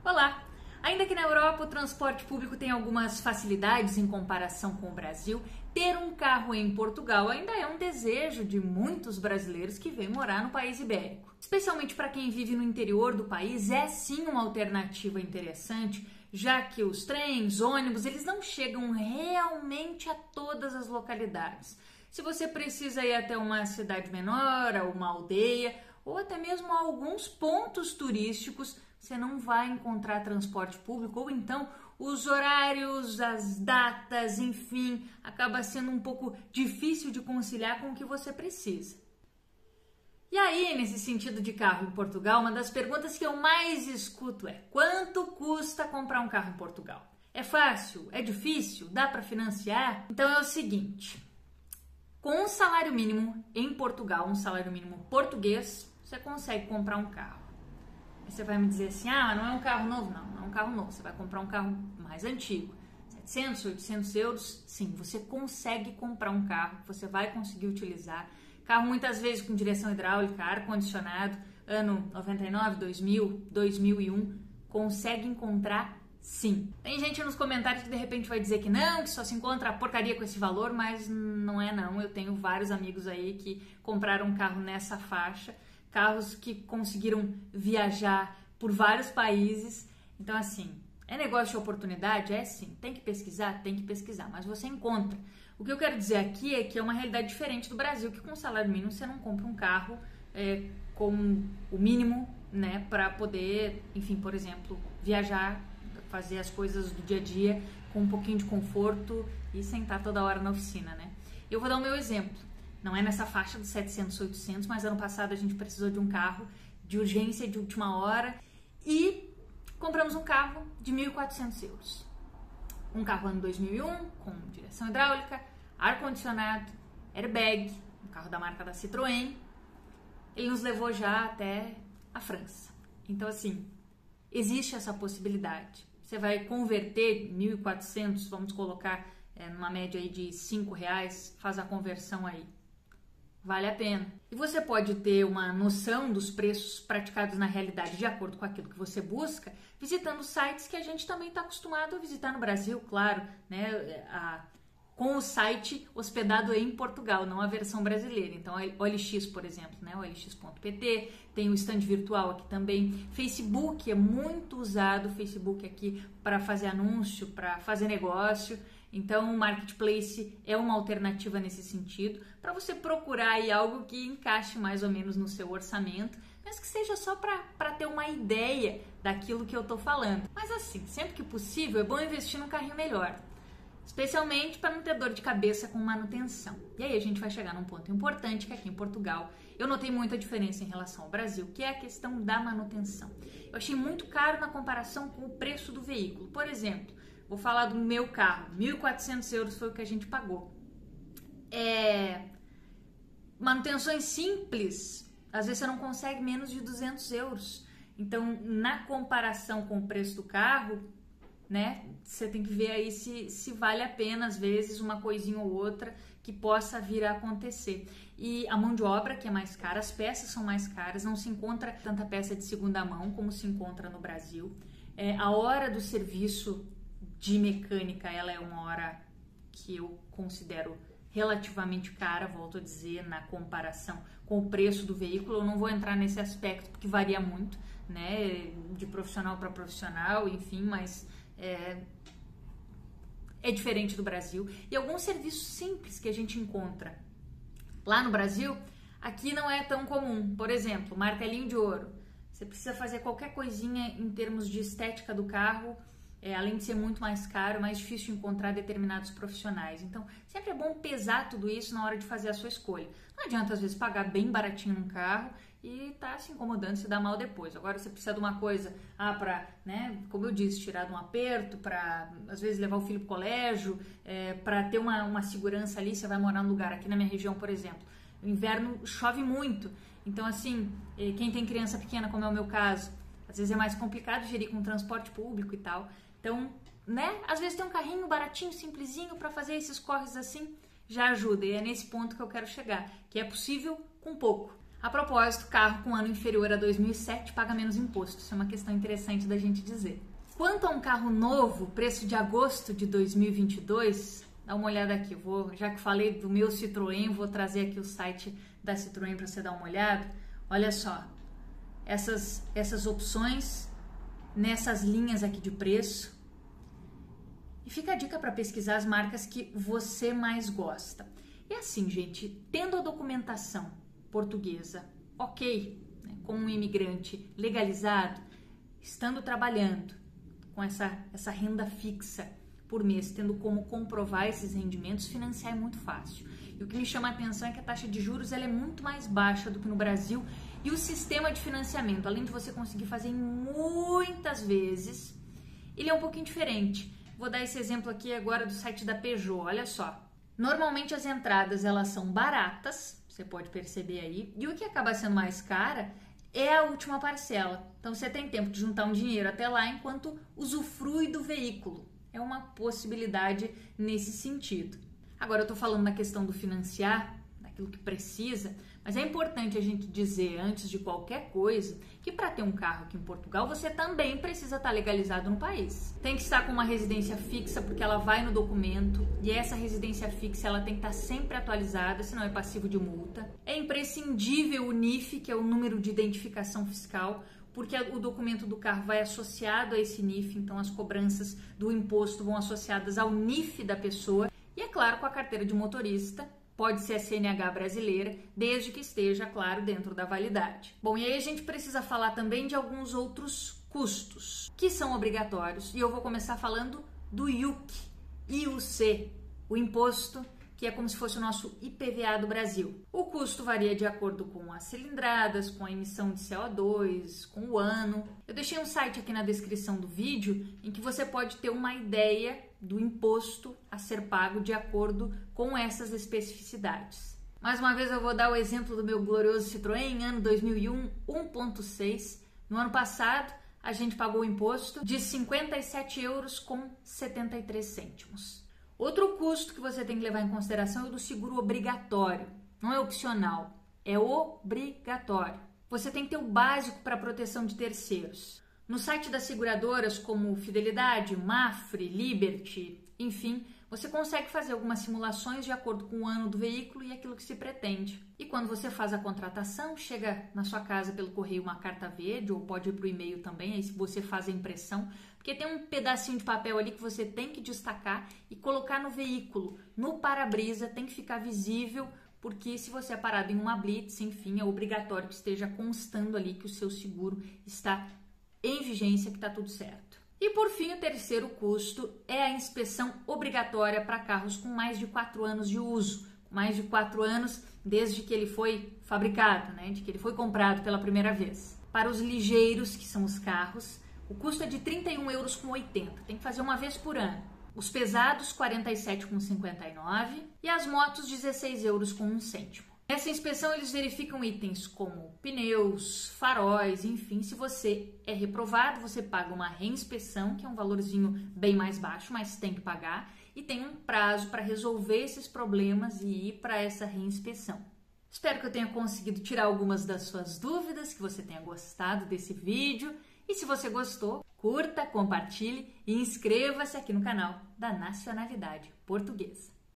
Olá! Ainda que na Europa o transporte público tem algumas facilidades em comparação com o Brasil, ter um carro em Portugal ainda é um desejo de muitos brasileiros que vêm morar no país ibérico. Especialmente para quem vive no interior do país, é sim uma alternativa interessante, já que os trens, ônibus, eles não chegam realmente a todas as localidades. Se você precisa ir até uma cidade menor, a uma aldeia, ou até mesmo a alguns pontos turísticos, você não vai encontrar transporte público, ou então os horários, as datas, enfim, acaba sendo um pouco difícil de conciliar com o que você precisa. E aí, nesse sentido de carro em Portugal, uma das perguntas que eu mais escuto é: quanto custa comprar um carro em Portugal? É fácil? É difícil? Dá para financiar? Então é o seguinte, com um salário mínimo em Portugal, um salário mínimo português, você consegue comprar um carro. Você vai me dizer assim, não é um carro novo? Não é um carro novo, você vai comprar um carro mais antigo, 700, 800 euros, sim, você consegue comprar um carro, você vai conseguir utilizar, carro muitas vezes com direção hidráulica, ar-condicionado, ano 99, 2000, 2001, consegue encontrar sim. Tem gente nos comentários que de repente vai dizer que só se encontra a porcaria com esse valor, mas não é não, eu tenho vários amigos aí que compraram um carro nessa faixa, carros que conseguiram viajar por vários países. Então, assim, é negócio de oportunidade? É sim. Tem que pesquisar, mas você encontra. O que eu quero dizer aqui é que é uma realidade diferente do Brasil, que com salário mínimo você não compra um carro com o mínimo, né, para poder, enfim, por exemplo, viajar, fazer as coisas do dia a dia com um pouquinho de conforto e sentar toda hora na oficina, né? Eu vou dar o meu exemplo. Não é nessa faixa dos 700, 800, mas ano passado a gente precisou de um carro de urgência de última hora e compramos um carro de 1.400 euros. Um carro ano 2001, com direção hidráulica, ar-condicionado, airbag, um carro da marca da Citroën. Ele nos levou já até a França. Então, assim, existe essa possibilidade. Você vai converter 1.400, vamos colocar numa média aí de R$5, faz a conversão aí. Vale a pena. E você pode ter uma noção dos preços praticados na realidade de acordo com aquilo que você busca, visitando sites que a gente também está acostumado a visitar no Brasil, claro, né? Com o site hospedado em Portugal, não a versão brasileira. Então, a OLX, por exemplo, né? OLX.pt, tem o stand virtual aqui também. Facebook é muito usado, o Facebook aqui para fazer anúncio, para fazer negócio. Então, o Marketplace é uma alternativa nesse sentido, para você procurar aí algo que encaixe mais ou menos no seu orçamento, mas que seja só para ter uma ideia daquilo que eu tô falando. Mas assim, sempre que possível, é bom investir num carrinho melhor, especialmente para não ter dor de cabeça com manutenção. E aí a gente vai chegar num ponto importante, que aqui em Portugal eu notei muita diferença em relação ao Brasil, que é a questão da manutenção. Eu achei muito caro na comparação com o preço do veículo. Por exemplo, vou falar do meu carro, 1.400 euros foi o que a gente pagou. Manutenções simples, às vezes você não consegue menos de 200 euros. Então, na comparação com o preço do carro, né, você tem que ver aí se vale a pena, às vezes, uma coisinha ou outra que possa vir a acontecer. E a mão de obra, que é mais cara, as peças são mais caras, não se encontra tanta peça de segunda mão como se encontra no Brasil. A hora do serviço de mecânica, ela é uma hora que eu considero relativamente cara, volto a dizer, na comparação com o preço do veículo. Eu não vou entrar nesse aspecto porque varia muito, né, de profissional para profissional, enfim, mas é diferente do Brasil. E alguns serviços simples que a gente encontra lá no Brasil, aqui não é tão comum. Por exemplo, martelinho de ouro. Você precisa fazer qualquer coisinha em termos de estética do carro, além de ser muito mais caro, mais difícil encontrar determinados profissionais. Então, sempre é bom pesar tudo isso na hora de fazer a sua escolha. Não adianta, às vezes, pagar bem baratinho num carro e tá se incomodando, se dá mal depois. Agora, você precisa de uma coisa, para, né, como eu disse, tirar de um aperto, para, às vezes, levar o filho pro colégio, para ter uma segurança ali. Você vai morar num lugar, aqui na minha região, por exemplo, no inverno chove muito. Então, assim, quem tem criança pequena, como é o meu caso, às vezes é mais complicado gerir com transporte público e tal. Então, né, às vezes tem um carrinho baratinho, simplesinho, para fazer esses corres assim, já ajuda. E é nesse ponto que eu quero chegar, que é possível com pouco. A propósito, carro com ano inferior a 2007 paga menos imposto. Isso é uma questão interessante da gente dizer. Quanto a um carro novo, preço de agosto de 2022, dá uma olhada aqui. Já que falei do meu Citroën, vou trazer aqui o site da Citroën para você dar uma olhada. Olha só, essas opções nessas linhas aqui de preço. E fica a dica para pesquisar as marcas que você mais gosta. E assim, gente, tendo a documentação portuguesa, ok, né, como um imigrante legalizado, estando trabalhando com essa renda fixa por mês, tendo como comprovar esses rendimentos, financiar é muito fácil. E o que me chama a atenção é que a taxa de juros ela é muito mais baixa do que no Brasil e o sistema de financiamento, além de você conseguir fazer muitas vezes, ele é um pouquinho diferente. Vou dar esse exemplo aqui agora do site da Peugeot, olha só. Normalmente as entradas elas são baratas, você pode perceber aí, e o que acaba sendo mais cara é a última parcela. Então você tem tempo de juntar um dinheiro até lá enquanto usufrui do veículo. É uma possibilidade nesse sentido. Agora eu estou falando na questão do financiar, daquilo que precisa, mas é importante a gente dizer antes de qualquer coisa que para ter um carro aqui em Portugal você também precisa estar legalizado no país. Tem que estar com uma residência fixa porque ela vai no documento e essa residência fixa ela tem que estar sempre atualizada, senão é passivo de multa. É imprescindível o NIF, que é o número de identificação fiscal, porque o documento do carro vai associado a esse NIF, então as cobranças do imposto vão associadas ao NIF da pessoa e, é claro, com a carteira de motorista. Pode ser a CNH brasileira, desde que esteja, claro, dentro da validade. Bom, e aí a gente precisa falar também de alguns outros custos que são obrigatórios. E eu vou começar falando do IUC, o imposto que é como se fosse o nosso IPVA do Brasil. O custo varia de acordo com as cilindradas, com a emissão de CO2, com o ano. Eu deixei um site aqui na descrição do vídeo em que você pode ter uma ideia do imposto a ser pago de acordo com essas especificidades. Mais uma vez eu vou dar o exemplo do meu glorioso Citroën, ano 2001, 1.6. No ano passado, a gente pagou o imposto de 57,73 €. Outro custo que você tem que levar em consideração é o do seguro obrigatório. Não é opcional, é obrigatório. Você tem que ter o básico para proteção de terceiros. No site das seguradoras como Fidelidade, Mafre, Liberty, enfim, você consegue fazer algumas simulações de acordo com o ano do veículo e aquilo que se pretende. E quando você faz a contratação, chega na sua casa pelo correio uma carta verde ou pode ir para o e-mail também, aí você faz a impressão, porque tem um pedacinho de papel ali que você tem que destacar e colocar no veículo, no para-brisa, tem que ficar visível, porque se você é parado em uma blitz, enfim, é obrigatório que esteja constando ali que o seu seguro está em vigência, que está tudo certo. E por fim, o terceiro custo é a inspeção obrigatória para carros com mais de 4 anos de uso, mais de 4 anos desde que ele foi fabricado, né, de que ele foi comprado pela primeira vez. Para os ligeiros, que são os carros, o custo é de 31,80 €, tem que fazer uma vez por ano. Os pesados, 47,59 € e as motos, 16,01 €. Nessa inspeção eles verificam itens como pneus, faróis, enfim. Se você é reprovado, você paga uma reinspeção, que é um valorzinho bem mais baixo, mas tem que pagar. E tem um prazo para resolver esses problemas e ir para essa reinspeção. Espero que eu tenha conseguido tirar algumas das suas dúvidas, que você tenha gostado desse vídeo. E se você gostou, curta, compartilhe e inscreva-se aqui no canal da Nacionalidade Portuguesa.